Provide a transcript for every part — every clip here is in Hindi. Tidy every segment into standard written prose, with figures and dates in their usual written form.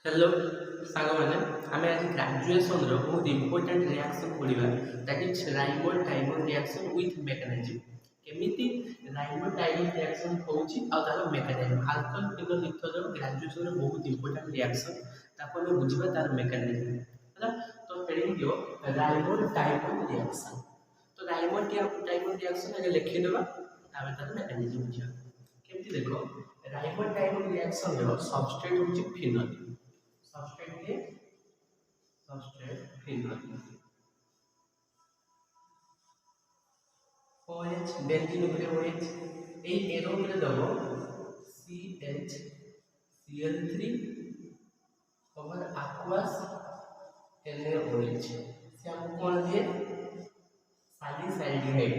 हेलो सांग मैंने आम आज ग्रेजुएशन बहुत इंपोर्टेंट रिएक्शन पढ़ा that is ribo timer reaction with mechanism केमिति राइबो टाइमर रिएक्शन होउची आ तार mechanism alcohol phenol ether graduation बहुत इंपोर्टेंट रिएक्शन ताको हम बुझिबा तार मेकानिज्म हैला। तो हेडिंग दियो राइबो टाइमर रिएक्शन। तो राइबो टाइमर रिएक्शन आगे लिखि देबा तामे तार मेकानिज्म बुझिबा केमिति देखो राइबो टाइमर रिएक्शन रो सबस्ट्रेट होची phenol substrate phenol OH benzene उपरे OH ए एरो उपरे दबो CH Cl3 over aqueous NaOH से हमको कौन दिए सैलिसाइल्डिहाइड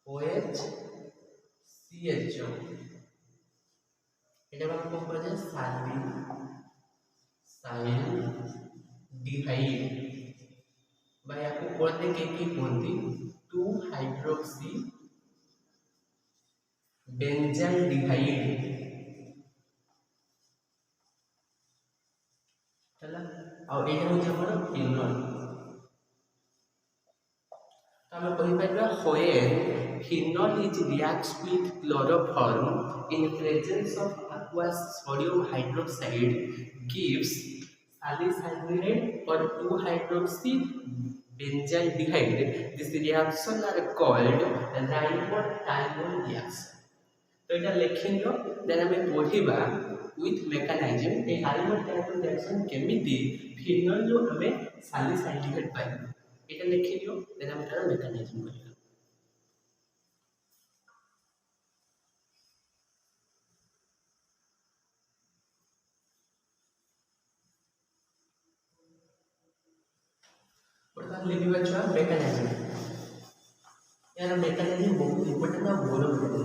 OH CHO এটা আমরা কোন বলে साइल्डिहाइड বা याको कोन के की कोनती 2 हाइड्रोक्सी बेंजाल्डिहाइड चला और एटा हो हमर फिनोल। तो हम कहि पाइबा when phenol is reacts with chloroform in presence of aqueous sodium hydroxide gives salicylic or 2 hydroxy benzaldehyde. This reaction are called ribotymal reaction. तो इटा लिखियो देन हमें पढ़िबा विथ मेकानिज्म ए ribotymal reaction केमिति फिनोल जो हमें सैलिसाइल्डिहाइड पाइ इटा लिखियो देन हम तार मेकानिज्म करियो। प्रथम लिखिबा छ मेकानिज्म यार मेकानिज्म बहुत इंपोर्टेंट है बोलो बोलो।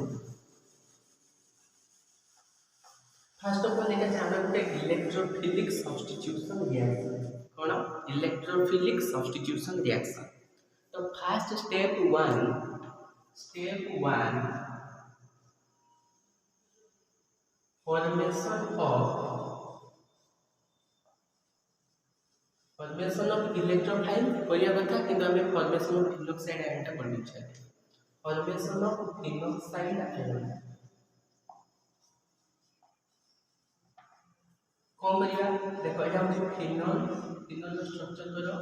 फर्स्ट ऑफ ऑल एटा हम गोटे इलेक्ट्रोफिलिक सब्स्टिट्यूशन रिएक्शन कोन इलेक्ट्रोफिलिक सब्स्टिट्यूशन रिएक्शन। तो first step 1 formation of electrophile करिया कथा किंतु हमें फॉर्मेशन ऑफ फिनोक्साइड आयनटा पढ़ी छै फॉर्मेशन ऑफ फिनोक्साइड आयन कोन करिया देखो एटा हम फिनोल स्ट्रक्चर करो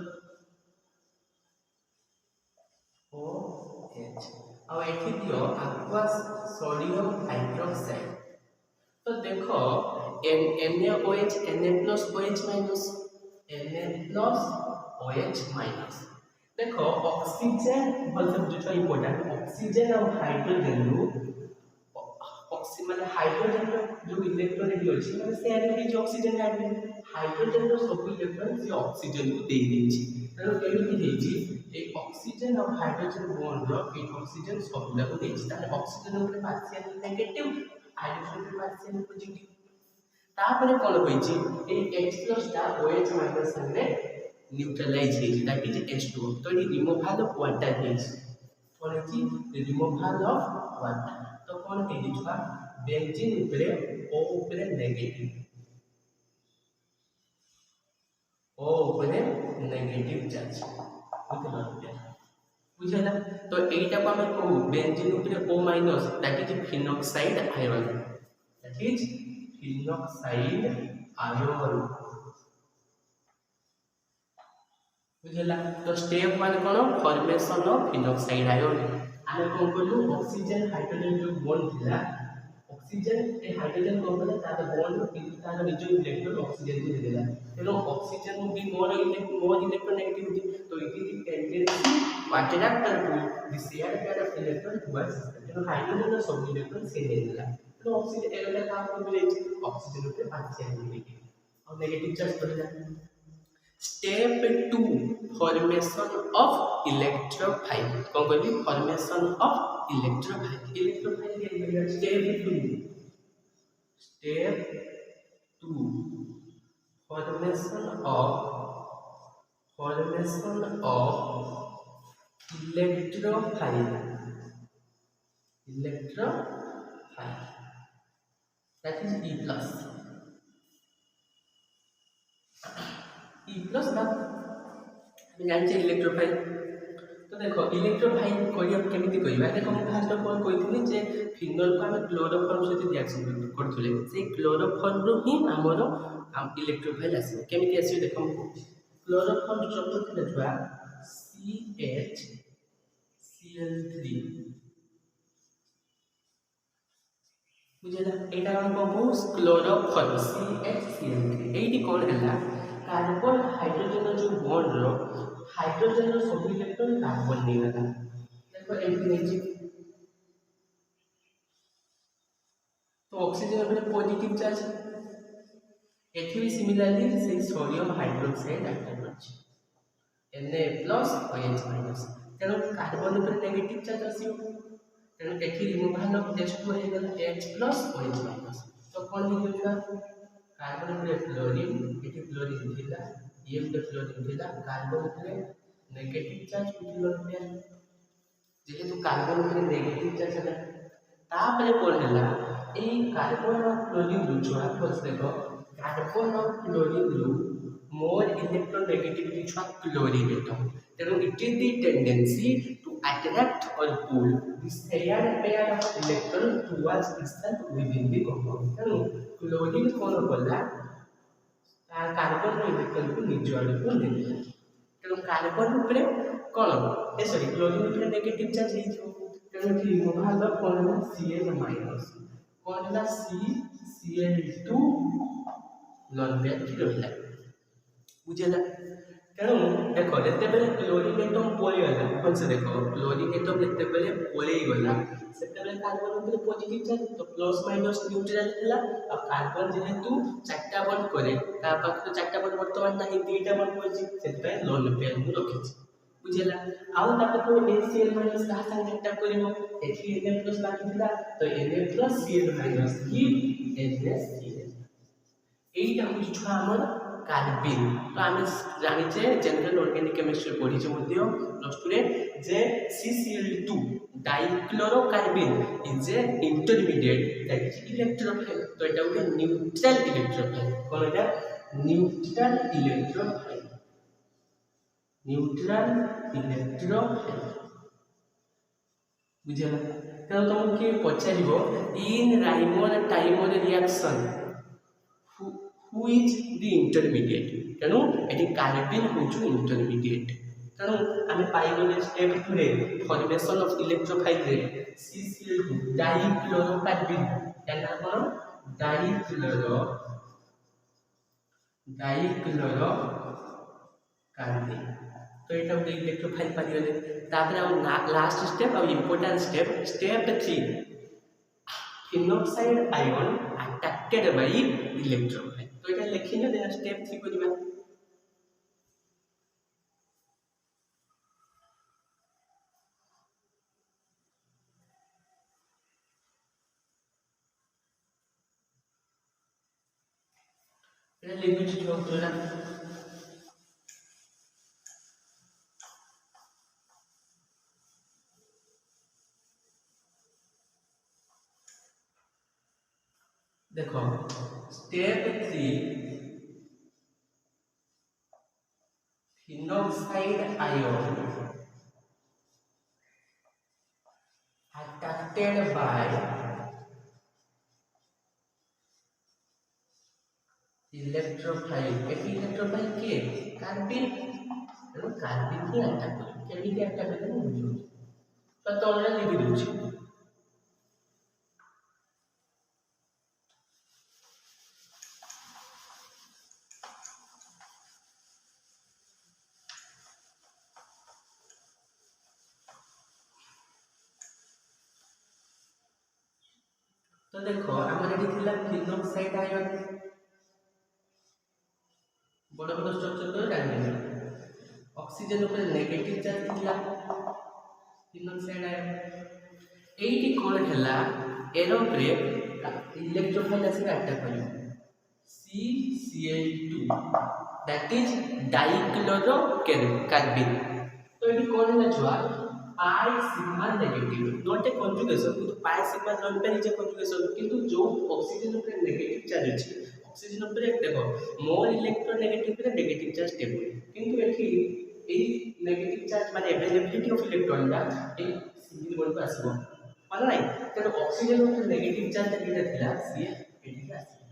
OH और एठी दियो aqueous सोडियम हाइड्रोक्साइड। तो देखो NaOH Na+OH माइनस देखो ऑक्सीजन मतलब जो इंपोर्टेंट ऑक्सीजन और हाइड्रोजन रो माने हाइड्रोजन जो इलेक्ट्रॉन अछि माने से आने जो ऑक्सीजन हाइड्रोजन रो सब इलेक्ट्रॉन से ऑक्सीजन को दे देछि तो केमिति देछि ए ऑक्सीजन और हाइड्रोजन बॉन्ड रो ए ऑक्सीजन सब को देछि ताले ऑक्सीजन ऊपर पार्शियल नेगेटिव हाइड्रोजन ऊपर पार्शियल पॉजिटिव तापरे कोन होइछि ए H+ टा OH माइनस संगे न्यूट्रलाइज होइछि दैट इज H2। तो ये रिमूवल ऑफ वाटर इज कोन अछि रिमूवल ऑफ वाटर। तो कोन के दिछवा बेंजीन ऊपर O ऊपर नेगेटिव O ऊपर नेगेटिव चार्ज बुझला। तो एटा को हम कहू बेंजीन ऊपर O minus that is phenoxide ion that is phenoxide ion बुझला। तो step 1 cone formation of phenoxide ion आमे कोन करलु ऑक्सीजन हाइड्रोजन जो बॉन्ड थिला ऑक्सीजन ए हाइड्रोजन को बोले तार बॉन्ड किंतु तार निजो इलेक्ट्रॉन ऑक्सीजन को देला तेनो ऑक्सीजन भी मोर इलेक्ट्रोनेगेटिविटी। तो it is tendency what attract to the share pair of electron towards तेनो हाइड्रोजन रो सब इलेक्ट्रॉन से देला तो ऑक्सीजन एरोला काम कर बिले ऑक्सीजन ऊपर पार्शियल नेगेटिव और नेगेटिव चार्ज पड़ेगा। स्टेप 2 फॉर्मेशन ऑफ इलेक्ट्रोफाइल कौन कहली फॉर्मेशन ऑफ इलेक्ट्रोफाइल के step 2 formation of electrophile that is E+। Plus ना जानते इलेक्ट्रोफाइल। तो देखो इलेक्ट्रोफाइल करिया केमिति करिबा देखो हम फास्ट ऑफ ऑल कहिथिनी जे फिनल को हम क्लोरोफॉर्म सहित रिएक्शन करथुले से क्लोरोफॉर्म रो ही हमर इलेक्ट्रोफाइल आसी केमिति आसी देखो हम क्लोरोफॉर्म स्ट्रक्चर थिले छुआ CHCl3 बुझला एटा हम कहबो क्लोरोफॉर्म CHCl3 एटी कोन हला कार्बन हाइड्रोजन जो बॉन्ड रो हाइड्रोजन रो सब इलेक्ट्रॉन कार्बन नहीं गला देखो एमपी नहीं तो ऑक्सीजन अपने पॉजिटिव चार्ज एठी भी सिमिलरली से सोडियम हाइड्रोक्साइड एटम अछि Na प्लस OH माइनस तेणु कार्बन ऊपर नेगेटिव चार्ज आसीओ तेणु एठी रिमूवल ऑफ H2 हे गला H प्लस OH माइनस तो कोन हे गला कार्बन ऊपर फ्लोरीन एठी फ्लोरीन थिला ये ऊपर फ्लोरीन थिला कार्बन ऊपर नेगेटिव चार्ज उठिलो पे जेहेतु कार्बन ऊपर नेगेटिव चार्ज है तापरे कोन हला ए कार्बन और फ्लोरीन रुछुआ फस देखो कार्बन और फ्लोरीन रु more electron negativity छुआ क्लोरीन एटम तेणु it is the tendency to attract or pull the shared pair of electron towards itself within the compound तेणु क्लोरीन कोन बोला कार्बन रो इलेक्ट्रॉन को निज आड़ को देला तेणु कार्बन ऊपर कोन ए सॉरी क्लोरीन ऊपर नेगेटिव चार्ज हे जो तेणु कि रिमूवल ऑफ कोन Cl माइनस कोन हला CCl2 नॉन पेयर रहला बुझेला तेणु देखो जते बेले क्लोरीन एटम पळी गला कोन से देखो क्लोरीन एटम जते बेले पळी गला सेते बेले कार्बन ऊपर पॉजिटिव चार्ज तो प्लस माइनस न्यूट्रल थिला अब कार्बन जेहेतु चारटा बॉन्ड करे ता पाखरे चारटा बॉन्ड वर्तमान नाही तीटा बॉन्ड करछि सेते लोन पेयर मु रखिछि बुझेला आउ तापर तो HCl माइनस का संग एकटा करिवो एथि Na प्लस लागी थिला तो Na plus Cl minus give NaCl एटा होछि छुआ हमर कार्बिन तो आम जानिचे जनरल ऑर्गेनिक केमिस्ट्री पढ़ी plus two J CCl2 dichlorocarbene is A intermediate that is electrophile तो एटा गोटे न्यूट्रल इलेक्ट्रोफाइल कोन एटा न्यूट्रल इलेक्ट्रोफाइल बुझला तो तुम के पचारिबो in Reimer Tiemann reaction who is the intermediate तेणु एटी कार्बिन होचु इंटरमीडिएट तेणु आमे पाइगले स्टेप 2 रे फॉर्मेशन ऑफ इलेक्ट्रोफाइल रे CCl2 डाइक्लोरोकार्बिन याना कोन डाइक्लोरोकार्बिन तो एटा गोटे इलेक्ट्रोफाइल पाइगले तापर लास्ट स्टेप और important step 3 phenoxide ion attracted by electrophile तो এটা লিখিলে দেন স্টেপ 3 করিবা এটা লিখুছি তোরা देखो step 3 phenoxide ion attracted by electrophile eighty electrophile के कार्बिन तो कार्बिन की अटैक कर केमिति अटैक कर बुझो तो तोरा लिखि दोछि तो देखो हमर एटी थिला फिनोक्साइड आयन बड़ बड़ स्ट्रक्चर तो जानि ऑक्सीजन ऊपर नेगेटिव चार्ज थिला फिनोक्साइड आयन एटी कोन हला एरो पे इलेक्ट्रोफाइल आसी अटैक करियो CCl2 दैट इज डाइक्लोरोकार्बिन तो एटी कोन हला छुआ pi sigma negative not a conjugation किंतु pi sigma non pair is a conjugation किंतु जो ऑक्सीजन ऊपर नेगेटिव चार्ज अछि ऑक्सीजन ऊपर देखो मोर इलेक्ट्रोनेगेटिव रे नेगेटिव चार्ज स्टेबल किंतु एठी ए नेगेटिव चार्ज माने अवेलेबिलिटी ऑफ इलेक्ट्रॉन दा ए सिंगल बॉन्ड को आसीबो माने नाही तेनो ऑक्सीजन ऊपर नेगेटिव चार्ज केटा थिला सी एठी आसीबो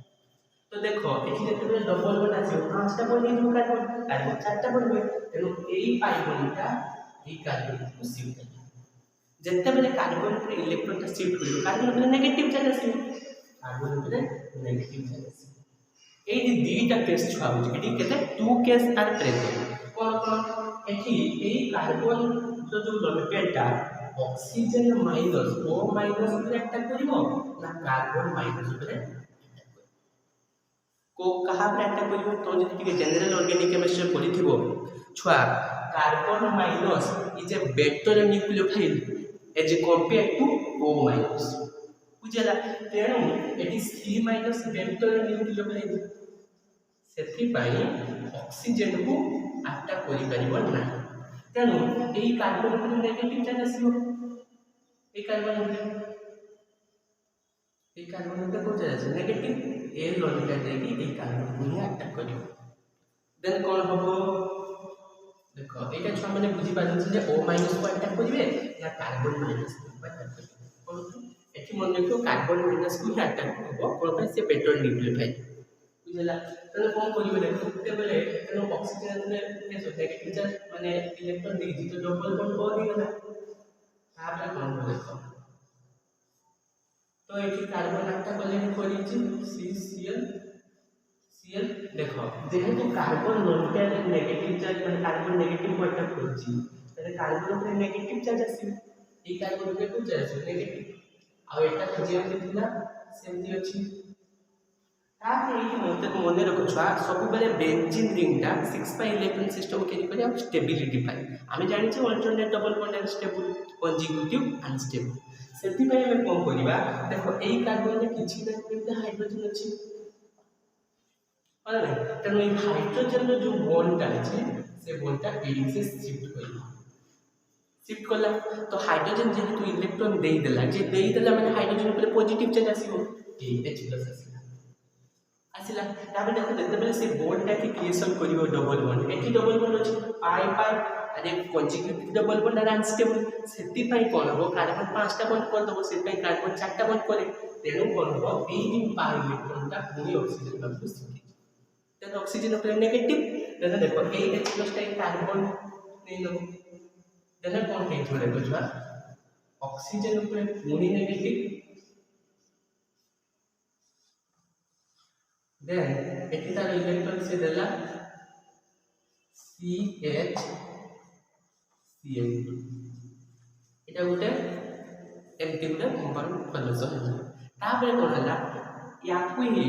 तो देखो एठी जेते डबल बॉन्ड आसीबो पांचटा बॉन्ड इन कार्बन कार्बन चारटा बॉन्ड हुए तेनो एई पाई बॉन्डटा ए कार्बन को शिफ्ट करला जेते बेले कार्बन पर इलेक्ट्रॉन टा शिफ्ट होइबो कार्बन पर नेगेटिव चार्ज आसीबो कार्बन पर नेगेटिव चार्ज आसीबो एई दुईटा केस छुआ होची एठी केते टू केस आर प्रेजेंट कोन कोन एठी एई कार्बन जो लॉलिपेटा ऑक्सीजन माइनस ओ माइनस पर अटैक करिवो ना कार्बन माइनस पर को कहा पर अटैक करिवो तो जति के जनरल ऑर्गेनिक केमिस्ट्री पढिथिबो छुआ carbon minus is a better nucleophile as compared to O minus बुझला तेणु eighty C minus better nucleophile सेथि पई ऑक्सीजन को अटैक करि परिबो ना तेणु एई कार्बन पर नेगेटिव चार्ज आसीबो एई कार्बन पर को चार्ज नेगेटिव ए लॉजिका देकी एई कार्बन को अटैक करिवो देन कोन हबो देखो एटा छुआ माने बुझी पाछन जे O माइनस को अटैक करिवे या कार्बन माइनस को अटैक करिवे कोन एठी मन देखो कार्बन माइनस को अटैक करबो कोन पे से बेटर न्यूक्लियोफाइल बुझला तने कोन करिवे देखो ते बेले तने ऑक्सीजन ने नेगेटिव चार्ज माने इलेक्ट्रॉन देजी तो डबल बॉन्ड हो गला तापर कोन देखो तो एठी कार्बन अटैक करले करिछि Cl देखो जेहेतु कार्बन नॉनपेयर नेगेटिव चार्ज माने कार्बन नेगेटिव को अटैक करछि तने कार्बन पर नेगेटिव चार्ज आसी ए कार्बन पे को चार्ज नेगेटिव आ एटा तो जेमति थिला सेमति अछि ताके एठी मने रखो छुआ सब बेले बेंजीन रिंग टा 6 पाई इलेक्ट्रॉन सिस्टम केरि करे हम स्टेबिलिटी पाई आमे जानि छ alternate double bond unstable conjugative unstable सेति पई हम कोन करिबा देखो ए कार्बन में किछि ना किछि हाइड्रोजन अछि अरे तेणु ये हाइड्रोजन जो बॉन्ड अछि से बॉन्ड एडी से शिफ्ट कला तो हाइड्रोजन जेहेतु इलेक्ट्रॉन दे देला जे दे देला माने हाइड्रोजन ऊपर पॉजिटिव चार्ज आसीबो H+ आसीला ताबे देखो जते बेले से बॉन्ड टा के क्रिएशन करिवो डबल बॉन्ड एठी डबल बॉन्ड अछि पाई पाई अरे conjugative double bond are unstable सेति पई कोन हो कार्बन पांचटा बॉन्ड कर दबो सेति पई कार्बन चारटा बॉन्ड करे तेणु कोन हो तीन पाई इलेक्ट्रॉन टा पूरी ऑक्सीजन का shift then oxygen upre negative then देखो H+ टा कार्बन नै लो then कोन हे जोड़े तो छुआ ऑक्सीजन upre पूरी नेगेटिव then एठी तार इलेक्ट्रॉन से देला CH Cl2 एटा गुटे एमटी गुटे कंपाउंड फॉर्मेशन होला तापर कोन होला याकु ही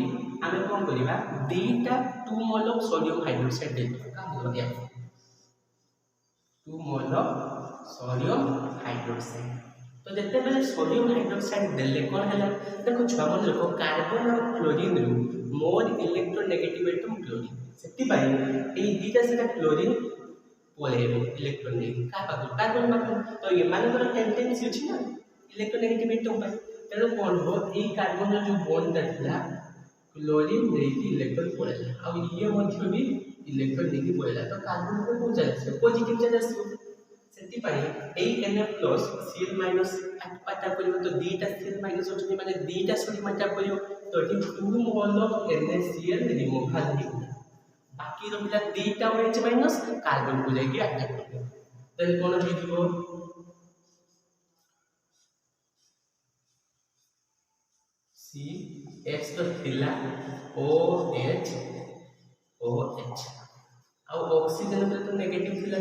आमे कोन करिबा दुईटा 2 मोल ऑफ सोडियम हाइड्रोक्साइड देतो का हो दिया 2 मोल ऑफ सोडियम हाइड्रोक्साइड तो जते बेले सोडियम हाइड्रोक्साइड देले कोन हला देखो छुआ मन देखो कार्बन और क्लोरीन रु मोर इलेक्ट्रोनेगेटिव एटम क्लोरीन सेति पाई एई दुईटा सेटा क्लोरीन पोलेबो इलेक्ट्रॉन दे का पाको कार्बन पाको तो ये मानकर टेंडेंसी अछि ना इलेक्ट्रोनेगेटिव एटम पाई तेरो कोन हो एई कार्बन जो बॉन्ड थिला क्लोरीन देकी इलेक्ट्रॉन पड़ेला अब ये मध्य भी इलेक्ट्रॉन देकी पड़ेला तो कार्बन को कोन चार्ज पॉजिटिव चार्ज आसी सेति पाई Na+ Cl- अटैक करियो तो दुईटा Cl- होछि माने दुईटा सोडियम अटैक करियो तो एठी 2 मोल ऑफ NaCl रिमूव खाली बाकी रहिला दुईटा OH- कार्बन को जाके अटैक करियो देन कोन हेजिबो CH तो थिला OH आ ऑक्सीजन पे तो नेगेटिव थिला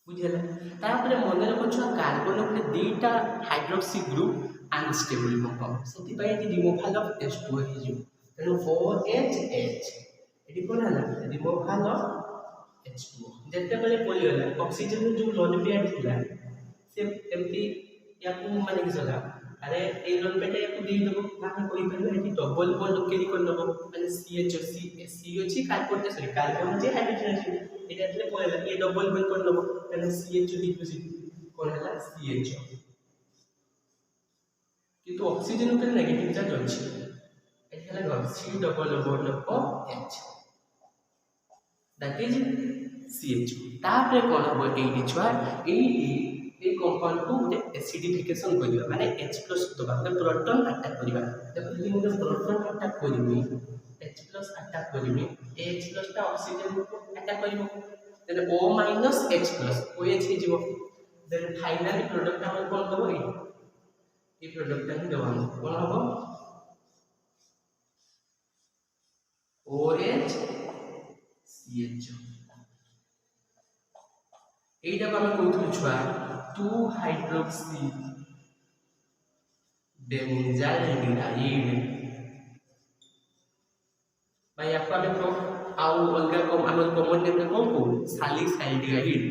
बुझला तापर मन रखो छ कार्बन पे दुईटा हाइड्रोक्सी ग्रुप अनस्टेबल कंपाउंड सेति पय कि रिमूवल ऑफ H2 हेजु तेनो OH एडी कोन हला रिमूवल ऑफ H2 जते बेले बोली होला ऑक्सीजन जो लोन पेयर थिला से एमटी याकू माने कि सला अरे ए लोन पेटा याकू दे दबो माने कोइ परबे एटी डबल बॉन्ड केरी कर दबो माने CH अछि कार्बन सॉरी कार्बन जे हाइड्रोजन अछि एटा एतले पळेला ए डबल बॉन्ड कर दबो तेनो CH डिपोजिट कोन हला CH किंतु ऑक्सीजन ऊपर नेगेटिव चार्ज अछि ହେଲା C double bond of H that is CH तापरे कोन हो एई छुआ एई कंपाउंड को एसिडिफिकेशन करिवा माने H+ दबा तो प्रोटॉन अटैक करिवा देखो ये मुझे प्रोटॉन अटैक करिवि H+ अटैक करिवि H+ ता ऑक्सीजन को अटैक करिवो देन O- H+ OH हे जीवो देन फाइनली प्रोडक्ट हमर कोन दबो ए प्रोडक्ट ही दबा कोन हबो OH CH এইটা আমি কইতুল ছুয়া 2 হাইড্রক্সি बेंजाइलडिहाइड भाई आपको आगे को आउ अलगा कम आम कॉमन नेम रे कोन को सैलिसाइल्डिहाइड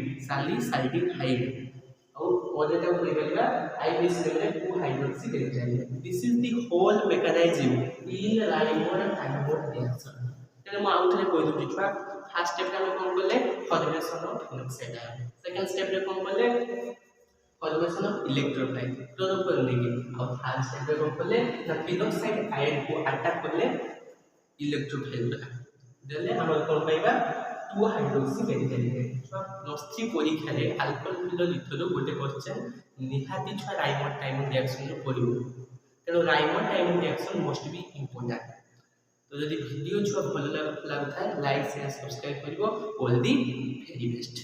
और ओजेटा को लेबा आईबीएस नेम रे 2 hydroxy benzyl this is the whole mechanism in राइबोन थाइरोड रिएक्शन तेरे म आउ थरे कोइ दुटी छुआ फर्स्ट स्टेप रे कोन करले formation of phenoxide ion second step रे कोन करले फॉर्मेशन ऑफ इलेक्ट्रोलाइट क्लोरोफॉर्म देके और थर्ड स्टेप रे कोन करले ना फिनोक्साइड आयन को अटैक करले इलेक्ट्रोफाइल देले हमर कोन पाइबा 2 हाइड्रोक्सी बेंजाइल छुआ प्लस 3 परीक्षा रे अल्कोहल फिनोल इथेनो गोटे क्वेश्चन निहाती छुआ राइमोन टाइम रिएक्शन रे पडिबो तेनो Reimer Tiemann reaction must be important तो यदि वीडियो छुआ भल लागुता लाइक शेयर सब्सक्राइब करिवो ऑल दी वेरी बेस्ट।